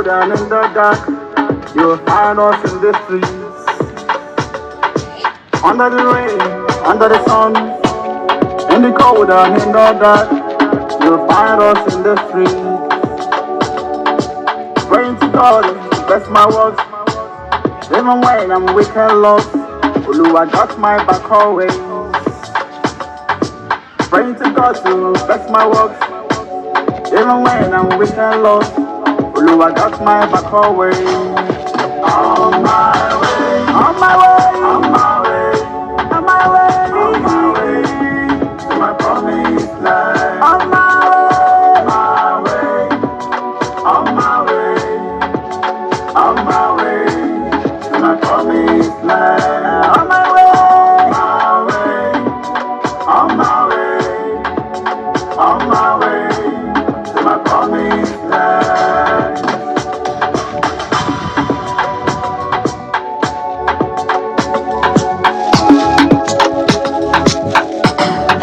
cold and in the dark, you'll find us in the streets. Under the rain, under the sun, in the cold and in the dark, you'll find us in the streets. Praying to God, bless my works, even when I'm weak and lost. Oluwa got my back always. Praying to God to bless my works, even when I'm weak and lost. Oluwa got my back always. On my way.